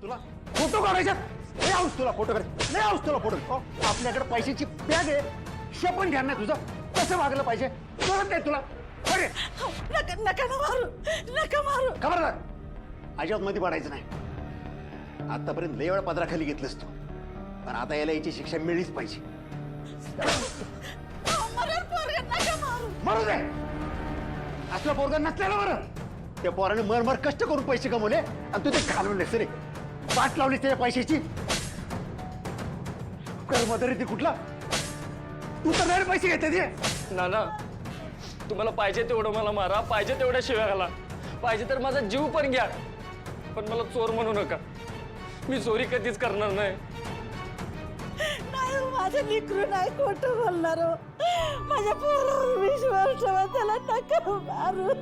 तुला फोटो काढायचा लय हाऊस तुला फोटो काढायचा लय हाऊस तुला फोटो आपल्याकडे पैशाची बॅग आहे शपन घ्या ना तुझं कसं वागलं पाहिजे कळत नाही तुला अरे नका नका ना मारू नका मारू खबरदार अजिबात मध्ये पडायचं नाही आतापर्यंत लय वेळा पदराखाली घेतलंस तू पण आता याला याची शिक्षा मिळलीच पाहिजे मरण पोरगं नका मारू मरू दे असलं पोरगा नसलेलं बरं त्या पोराने मरमर कष्ट करून पैसे कमवले आणि तू ते घालवलेस रे वाट लावलीस त्याच्या पैशाची कर्मचारी ती कुठला तू तर नाही पैसे घेते ते नाना तुम्हाला पाहिजे तेवढं मला मारा पाहिजे तेवढ्या शिव्या घाला पाहिजे तर माझा जीव पण घ्या पण मला चोर म्हणू नका मी चोरी कधीच करणार नाही नाही हो, माझं लेकरू नाही खोटं बोलणार हो. माझ्या पोरावर विश्वास ठेवा त्याला नका मारू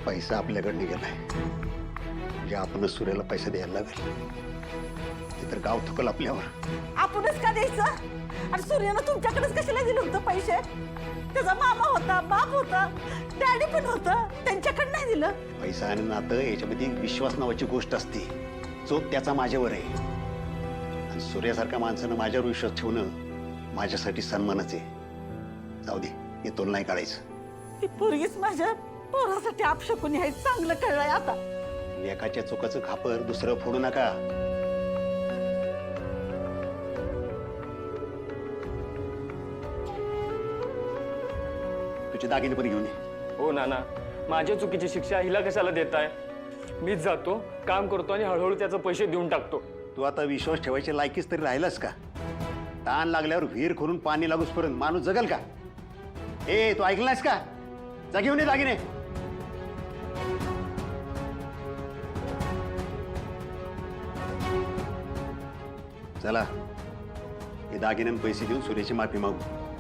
पैसा आपल्याकडे गेलाय म्हणजे आपणच सूर्याला पैसा द्यायला लागेल ते तर गाव थुकल आपल्यावर आपणच का द्यायचं आणि सूर्यानं तुमच्याकडेच कशाला दिलं होतं पैसे त्याचा मामा होता बाप होता डॅडी पण होतं त्यांच्याकडे नाही दिलं पैसा आणि नातं याच्यामध्ये विश्वास नावाची गोष्ट असते जो त्याचा माझ्यावर आहे आणि सूर्यासारख्या माणसानं माझ्यावर विश्वास ठेवणं माझ्यासाठी सन्मानाचे जाऊ दे हे तोल नाही काढायचं ती पोरगीच माझ्या पोरासाठी आपशकून आहे चांगलं कळलंय आता एकाच्या चुकाचं खापर दुसरं फोडू नका तुझे दागिने पण घेऊन ये हो नाना माझ्या चुकीची शिक्षा हिला कशाला देताय मीच जातो काम करतो आणि हळूहळू त्याचे पैसे देऊन टाकतो तू आता विश्वास ठेवायच्या लायकीच तरी राहिलास का ताण लागल्यावर विहीर खोलून पाणी लागूसपर्यंत माणूस जगल का ए तू ऐकलास का जा घेऊन ये दागिने चला हे दागिन्यानं पैसे देऊन सूर्याची माफी मागू